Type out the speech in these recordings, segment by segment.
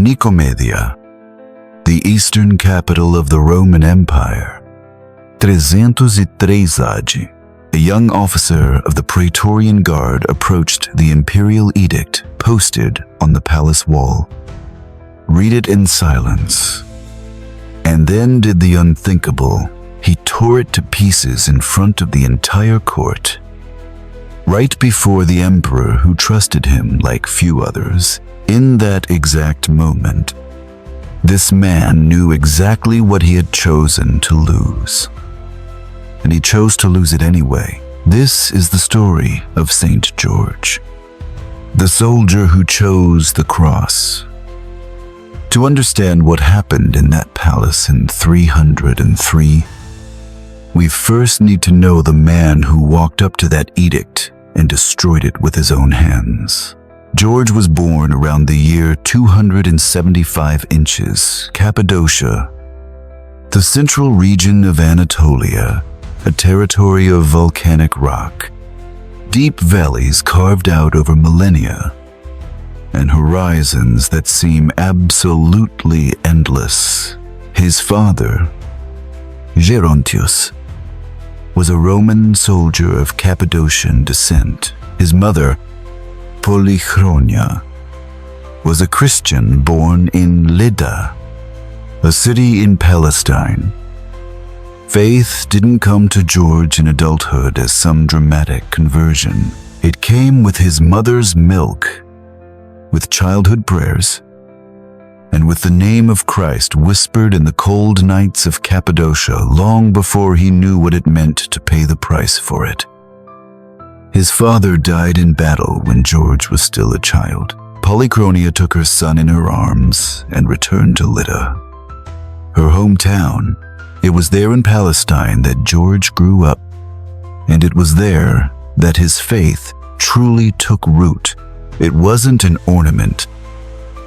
Nicomedia, the eastern capital of the Roman Empire. 303 AD, a young officer of the Praetorian Guard approached the imperial edict posted on the palace wall. Read it in silence, and then did the unthinkable. He tore it to pieces in front of the entire court, right before the emperor, who trusted him like few others. In that exact moment, this man knew exactly what he had chosen to lose, and he chose to lose it anyway. This is the story of Saint George, the soldier who chose the cross. To understand what happened in that palace in 303, we first need to know the man who walked up to that edict and destroyed it with his own hands. George was born around the year 275 inches, Cappadocia, the central region of Anatolia, a territory of volcanic rock, deep valleys carved out over millennia, and horizons that seem absolutely endless. His father, Gerontius, was a Roman soldier of Cappadocian descent. His mother, Polychronia, was a Christian born in Lydda, a city in Palestine. Faith didn't come to George in adulthood as some dramatic conversion. It came with his mother's milk, with childhood prayers, and with the name of Christ whispered in the cold nights of Cappadocia long before he knew what it meant to pay the price for it. His father died in battle when George was still a child. Polychronia took her son in her arms and returned to Lydda, her hometown. It was there in Palestine that George grew up, and it was there that his faith truly took root. It wasn't an ornament,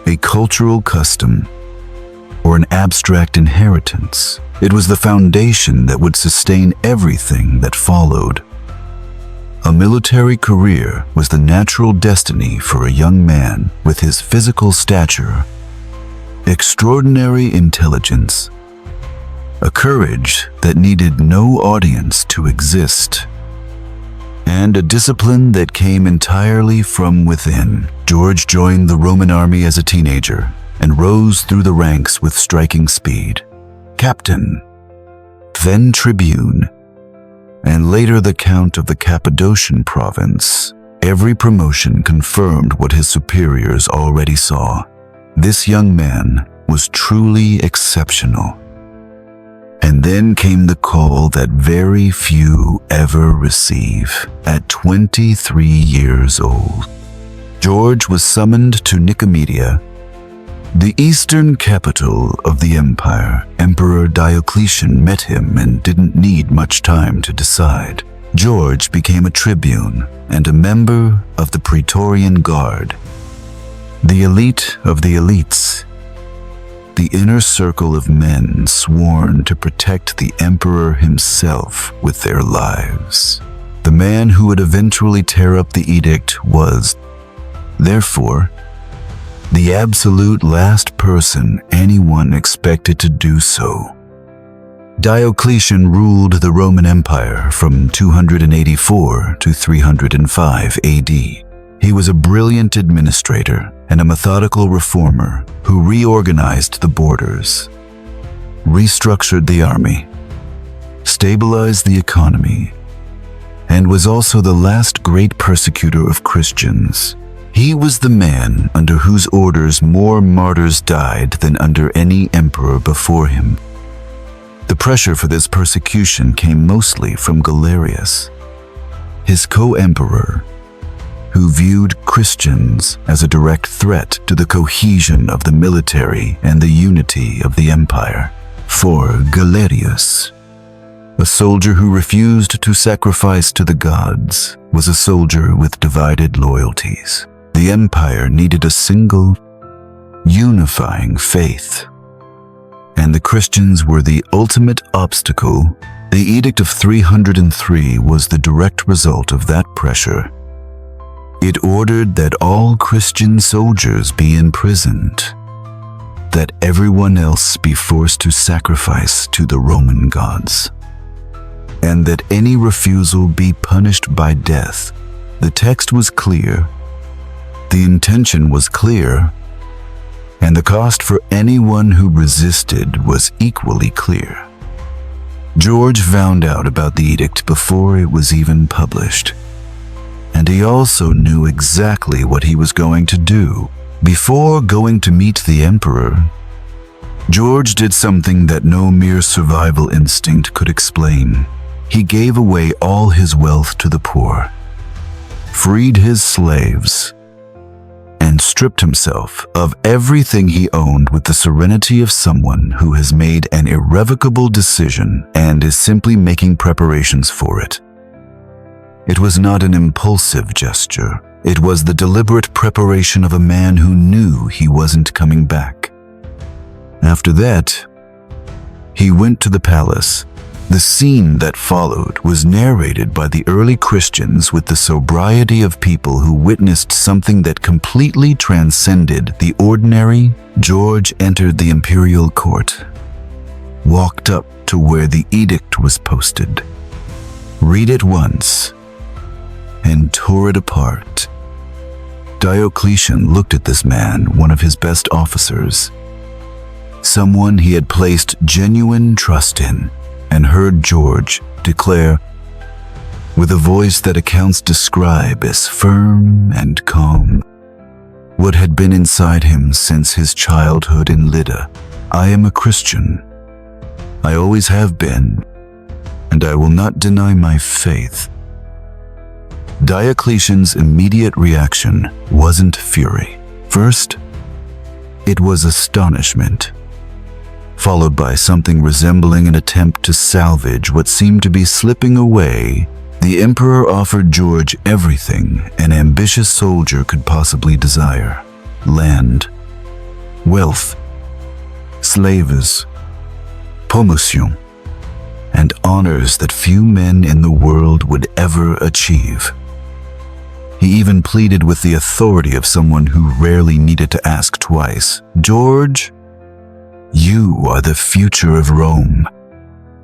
a cultural custom, or an abstract inheritance. It was the foundation that would sustain everything that followed. A military career was the natural destiny for a young man with his physical stature, extraordinary intelligence, a courage that needed no audience to exist, and a discipline that came entirely from within. George joined the Roman army as a teenager and rose through the ranks with striking speed. Captain, then tribune, and later the Count of the Cappadocian province. Every promotion confirmed what his superiors already saw. This young man was truly exceptional. And then came the call that very few ever receive. At 23 years old, George was summoned to Nicomedia, the eastern capital of the empire. Emperor Diocletian met him and didn't need much time to decide. George became a tribune and a member of the Praetorian Guard, the elite of the elites, the inner circle of men sworn to protect the emperor himself with their lives. The man who would eventually tear up the edict was, therefore, the absolute last person anyone expected to do so. Diocletian ruled the Roman Empire from 284 to 305 AD. He was a brilliant administrator and a methodical reformer who reorganized the borders, restructured the army, stabilized the economy, and was also the last great persecutor of Christians. He was the man under whose orders more martyrs died than under any emperor before him. The pressure for this persecution came mostly from Galerius, his co-emperor, who viewed Christians as a direct threat to the cohesion of the military and the unity of the empire. For Galerius, a soldier who refused to sacrifice to the gods was a soldier with divided loyalties. The empire needed a single, unifying faith, and the Christians were the ultimate obstacle. The Edict of 303 was the direct result of that pressure. It ordered that all Christian soldiers be imprisoned, that everyone else be forced to sacrifice to the Roman gods, and that any refusal be punished by death. The text was clear, the intention was clear, and the cost for anyone who resisted was equally clear. George found out about the edict before it was even published, and he also knew exactly what he was going to do. Before going to meet the emperor, George did something that no mere survival instinct could explain. He gave away all his wealth to the poor, freed his slaves, and stripped himself of everything he owned with the serenity of someone who has made an irrevocable decision and is simply making preparations for it. It was not an impulsive gesture. It was the deliberate preparation of a man who knew he wasn't coming back. After that, he went to the palace. The scene that followed was narrated by the early Christians with the sobriety of people who witnessed something that completely transcended the ordinary. George entered the imperial court, walked up to where the edict was posted, read it once, and tore it apart. Diocletian looked at this man, one of his best officers, someone he had placed genuine trust in, and heard George declare, with a voice that accounts describe as firm and calm, what had been inside him since his childhood in Lydda: "I am a Christian. I always have been, and I will not deny my faith." Diocletian's immediate reaction wasn't fury. First, it was astonishment, followed by something resembling an attempt to salvage what seemed to be slipping away. The emperor offered George everything an ambitious soldier could possibly desire: land, wealth, slaves, promotion, and honors that few men in the world would ever achieve. He even pleaded with the authority of someone who rarely needed to ask twice: "George, you are the future of Rome.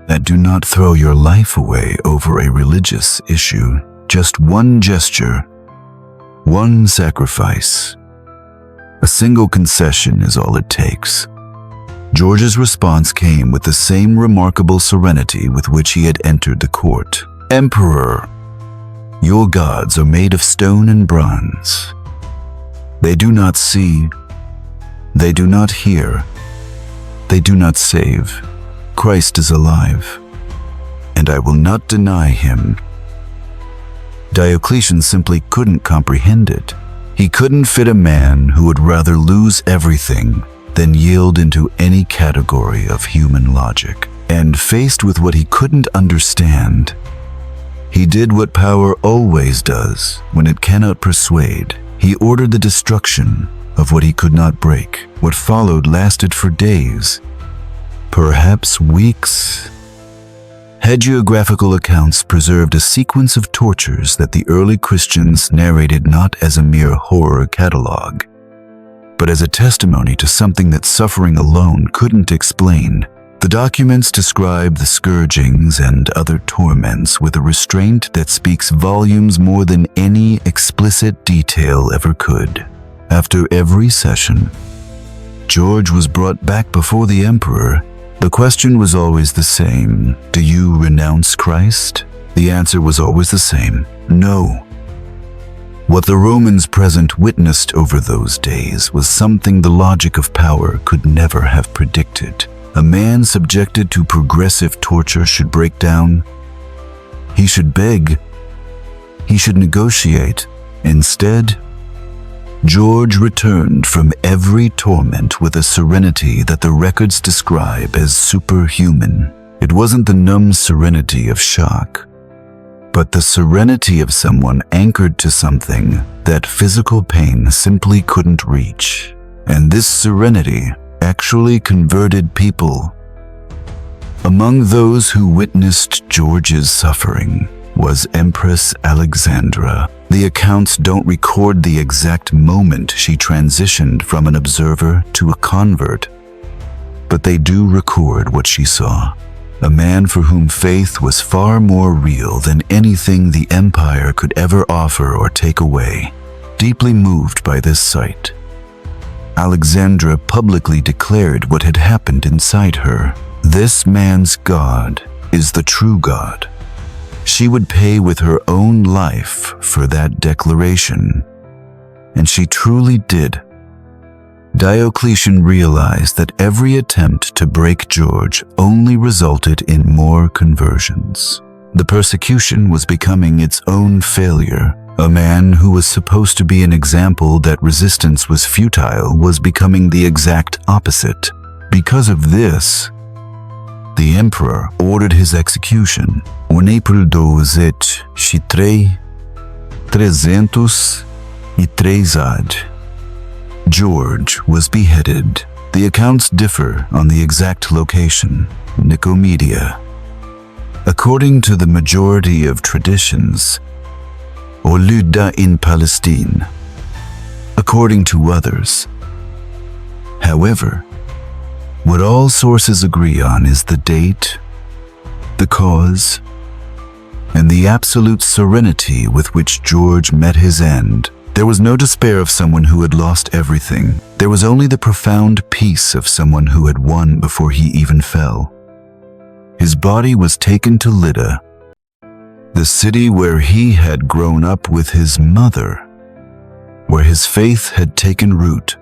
That do not throw your life away over a religious issue. Just one gesture, one sacrifice. A single concession is all it takes." George's response came with the same remarkable serenity with which he had entered the court. "Emperor, your gods are made of stone and bronze. They do not see, they do not hear, they do not save. Christ is alive, and I will not deny him." Diocletian simply couldn't comprehend it. He couldn't fit a man who would rather lose everything than yield into any category of human logic. And faced with what he couldn't understand, he did what power always does when it cannot persuade. He ordered the destruction of what he could not break. What followed lasted for days, perhaps weeks. Hagiographical accounts preserved a sequence of tortures that the early Christians narrated not as a mere horror catalogue, but as a testimony to something that suffering alone couldn't explain. The documents describe the scourgings and other torments with a restraint that speaks volumes more than any explicit detail ever could. After every session, George was brought back before the emperor. The question was always the same: "Do you renounce Christ?" The answer was always the same: "No." What the Romans present witnessed over those days was something the logic of power could never have predicted. A man subjected to progressive torture should break down. He should beg. He should negotiate. Instead, George returned from every torment with a serenity that the records describe as superhuman. It wasn't the numb serenity of shock, but the serenity of someone anchored to something that physical pain simply couldn't reach. And this serenity actually converted people. Among those who witnessed George's suffering was Empress Alexandra. The accounts don't record the exact moment she transitioned from an observer to a convert, but they do record what she saw. A man for whom faith was far more real than anything the empire could ever offer or take away. Deeply moved by this sight, Alexandra publicly declared what had happened inside her. This man's God is the true God. She would pay with her own life for that declaration. And she truly did. Diocletian realized that every attempt to break George only resulted in more conversions. The persecution was becoming its own failure. A man who was supposed to be an example that resistance was futile was becoming the exact opposite. Because of this, the emperor ordered his execution on April 12, 303. George was beheaded. The accounts differ on the exact location, Nicomedia. According to the majority of traditions, or Lydda in Palestine, according to others. However, what all sources agree on is the date, the cause, and the absolute serenity with which George met his end. There was no despair of someone who had lost everything. There was only the profound peace of someone who had won before he even fell. His body was taken to Lydda, the city where he had grown up with his mother, where his faith had taken root,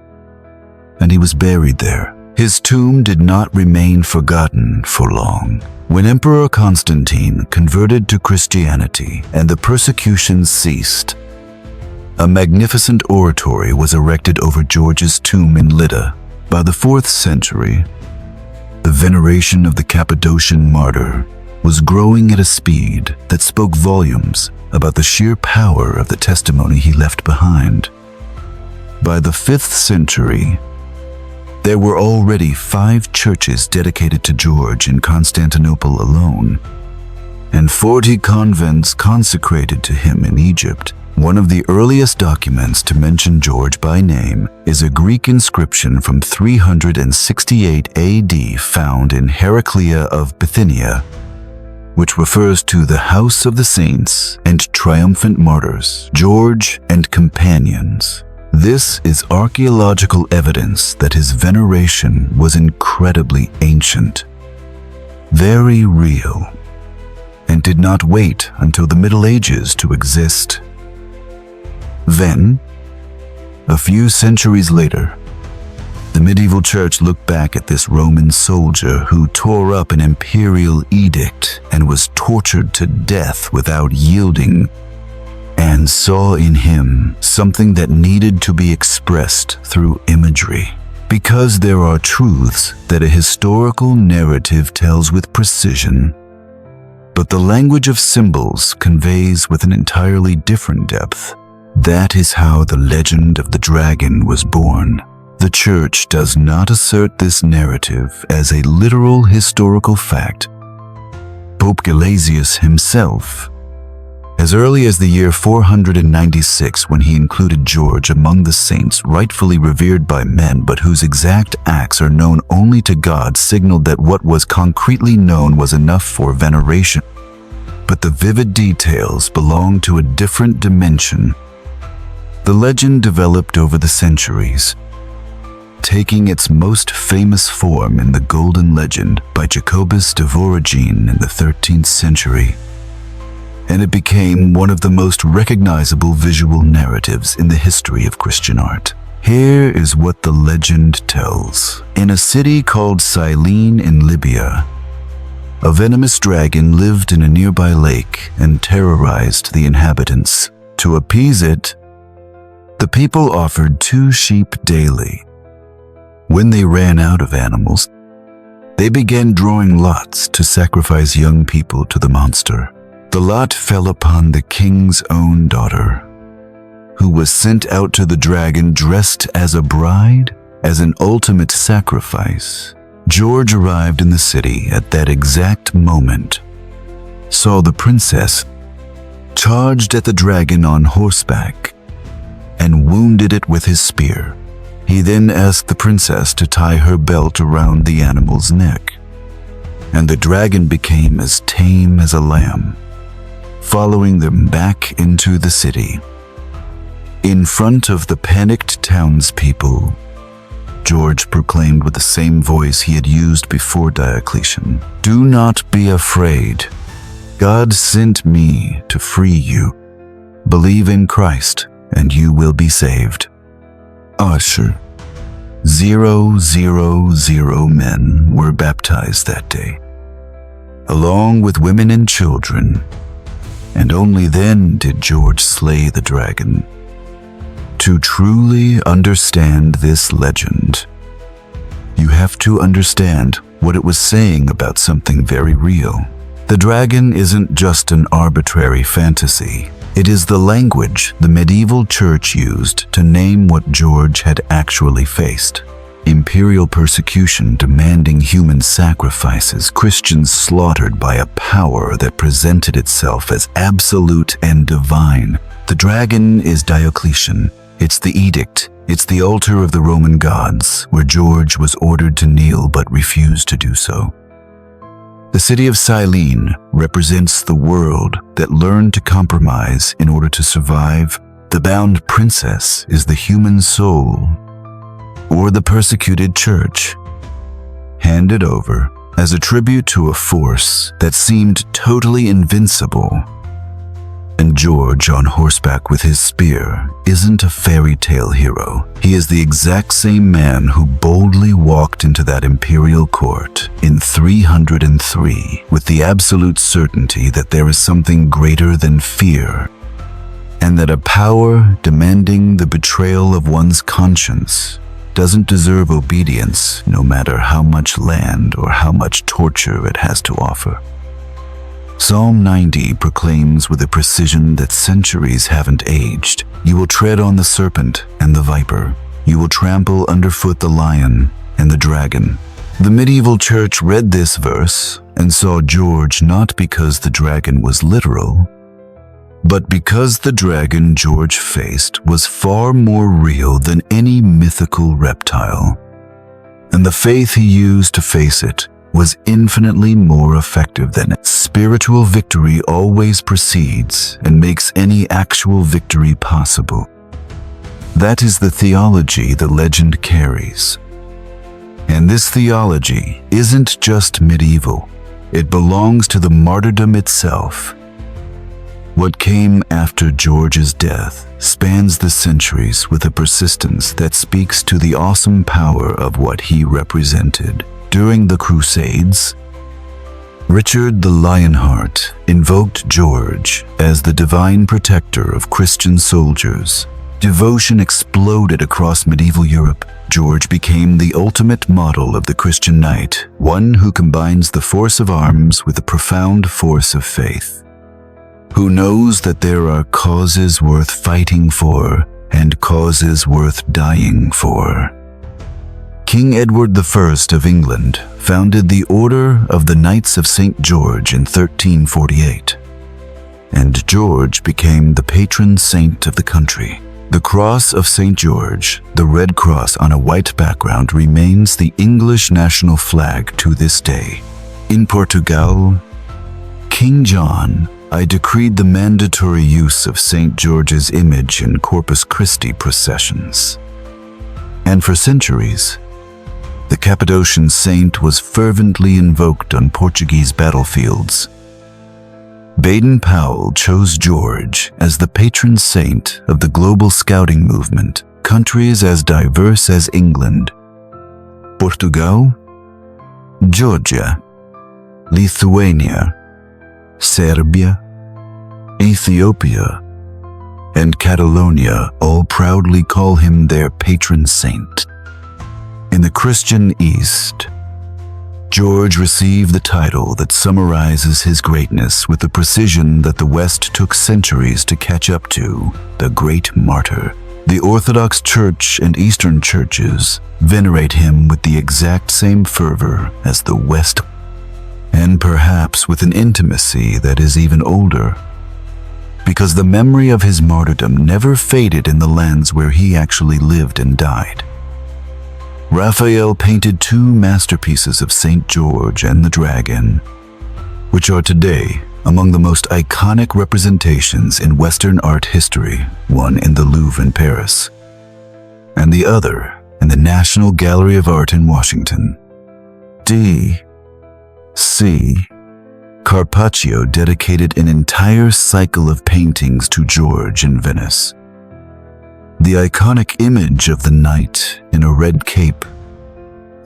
and he was buried there. His tomb did not remain forgotten for long. When Emperor Constantine converted to Christianity and the persecutions ceased, a magnificent oratory was erected over George's tomb in Lydda. By the 4th century, the veneration of the Cappadocian Martyr was growing at a speed that spoke volumes about the sheer power of the testimony he left behind. By the 5th century, there were already 5 churches dedicated to George in Constantinople alone, and 40 convents consecrated to him in Egypt. One of the earliest documents to mention George by name is a Greek inscription from 368 AD found in Heraclea of Bithynia, which refers to the House of the Saints and Triumphant Martyrs, George and companions. This is archaeological evidence that his veneration was incredibly ancient, very real, and did not wait until the Middle Ages to exist. Then, a few centuries later, the medieval church looked back at this Roman soldier who tore up an imperial edict and was tortured to death without yielding, and saw in him something that needed to be expressed through imagery. Because there are truths that a historical narrative tells with precision, but the language of symbols conveys with an entirely different depth. That is how the legend of the dragon was born. The Church does not assert this narrative as a literal historical fact. Pope Gelasius himself, as early as the year 496, when he included George among the saints rightfully revered by men but whose exact acts are known only to God, signaled that what was concretely known was enough for veneration. But the vivid details belong to a different dimension. The legend developed over the centuries, taking its most famous form in the Golden Legend by Jacobus de Voragine in the 13th century, and it became one of the most recognizable visual narratives in the history of Christian art. Here is what the legend tells. In a city called Cyllene in Libya, a venomous dragon lived in a nearby lake and terrorized the inhabitants. To appease it, the people offered 2 sheep daily. When they ran out of animals, they began drawing lots to sacrifice young people to the monster. The lot fell upon the king's own daughter, who was sent out to the dragon dressed as a bride, as an ultimate sacrifice. George arrived in the city at that exact moment, saw the princess, charged at the dragon on horseback, and wounded it with his spear. He then asked the princess to tie her belt around the animal's neck, and the dragon became as tame as a lamb, following them back into the city. In front of the panicked townspeople, George proclaimed with the same voice he had used before Diocletian, "Do not be afraid. God sent me to free you. Believe in Christ, and you will be saved." Usher. 000 men were baptized that day, along with women and children, and only then did George slay the dragon. To truly understand this legend, you have to understand what it was saying about something very real. The dragon isn't just an arbitrary fantasy. It is the language the medieval church used to name what George had actually faced. Imperial persecution demanding human sacrifices, Christians slaughtered by a power that presented itself as absolute and divine. The dragon is Diocletian. It's the edict. It's the altar of the Roman gods, where George was ordered to kneel but refused to do so. The city of Cyllene represents the world that learned to compromise in order to survive. The bound princess is the human soul, or the persecuted church, handed over as a tribute to a force that seemed totally invincible. And George, on horseback with his spear, isn't a fairy tale hero. He is the exact same man who boldly walked into that imperial court in 303 with the absolute certainty that there is something greater than fear, and that a power demanding the betrayal of one's conscience doesn't deserve obedience, no matter how much land or how much torture it has to offer. Psalm 90 proclaims with a precision that centuries haven't aged, "You will tread on the serpent and the viper. You will trample underfoot the lion and the dragon." The medieval church read this verse and saw George not because the dragon was literal, but because the dragon George faced was far more real than any mythical reptile. And the faith he used to face it was infinitely more effective than it. Spiritual victory always precedes and makes any actual victory possible. That is the theology the legend carries. And this theology isn't just medieval. It belongs to the martyrdom itself. What came after George's death spans the centuries with a persistence that speaks to the awesome power of what he represented. During the Crusades, Richard the Lionheart invoked George as the divine protector of Christian soldiers. Devotion exploded across medieval Europe. George became the ultimate model of the Christian knight, one who combines the force of arms with the profound force of faith, who knows that there are causes worth fighting for and causes worth dying for. King Edward I of England founded the Order of the Knights of St. George in 1348, and George became the patron saint of the country. The Cross of St. George, the red cross on a white background, remains the English national flag to this day. In Portugal, King John I decreed the mandatory use of St. George's image in Corpus Christi processions. And for centuries, the Cappadocian saint was fervently invoked on Portuguese battlefields. Baden-Powell chose George as the patron saint of the global scouting movement. Countries as diverse as England, Portugal, Georgia, Lithuania, Serbia, Ethiopia, and Catalonia all proudly call him their patron saint. In the Christian East, George received the title that summarizes his greatness with the precision that the West took centuries to catch up to: the Great Martyr. The Orthodox Church and Eastern churches venerate him with the exact same fervor as the West, and perhaps with an intimacy that is even older, because the memory of his martyrdom never faded in the lands where he actually lived and died. Raphael painted two masterpieces of St. George and the Dragon, which are today among the most iconic representations in Western art history, one in the Louvre in Paris, and the other in the National Gallery of Art in Washington. D.C. Carpaccio dedicated an entire cycle of paintings to George in Venice. The iconic image of the knight in a red cape,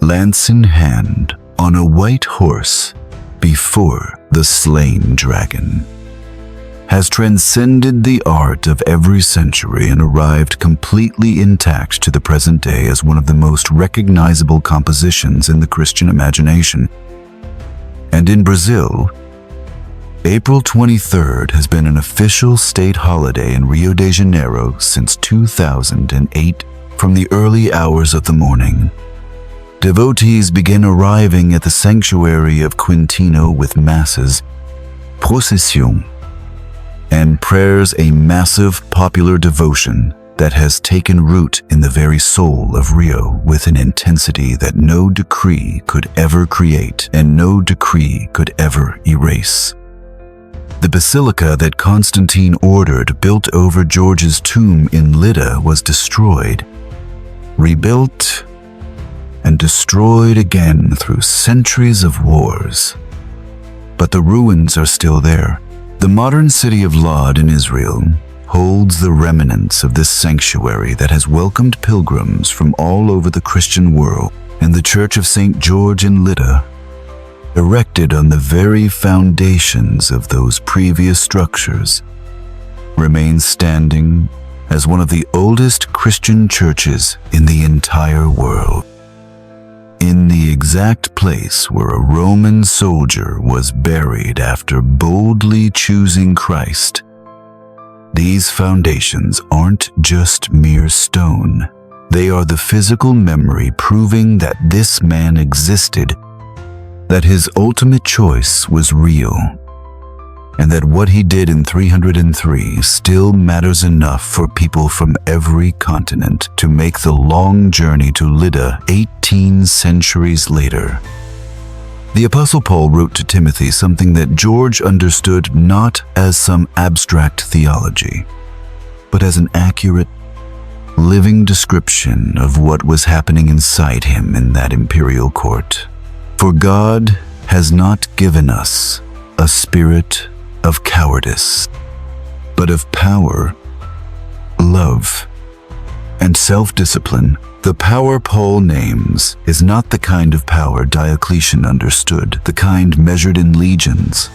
lance in hand, on a white horse before the slain dragon, has transcended the art of every century and arrived completely intact to the present day as one of the most recognizable compositions in the Christian imagination. And in Brazil, April 23rd has been an official state holiday in Rio de Janeiro since 2008 from the early hours of the morning. Devotees begin arriving at the sanctuary of Quintino with masses, procession, and prayers, a massive popular devotion that has taken root in the very soul of Rio with an intensity that no decree could ever create and no decree could ever erase. The basilica that Constantine ordered built over George's tomb in Lydda was destroyed, rebuilt, and destroyed again through centuries of wars. But the ruins are still there. The modern city of Lod in Israel holds the remnants of this sanctuary that has welcomed pilgrims from all over the Christian world, and the Church of St. George in Lydda, erected on the very foundations of those previous structures, remains standing as one of the oldest Christian churches in the entire world. In the exact place where a Roman soldier was buried after boldly choosing Christ, these foundations aren't just mere stone. They are the physical memory proving that this man existed, that his ultimate choice was real, and that what he did in 303 still matters enough for people from every continent to make the long journey to Lydda 18 centuries later. The Apostle Paul wrote to Timothy something that George understood not as some abstract theology, but as an accurate, living description of what was happening inside him in that imperial court. For God has not given us a spirit of cowardice, but of power, love, and self-discipline. The power Paul names is not the kind of power Diocletian understood, the kind measured in legions,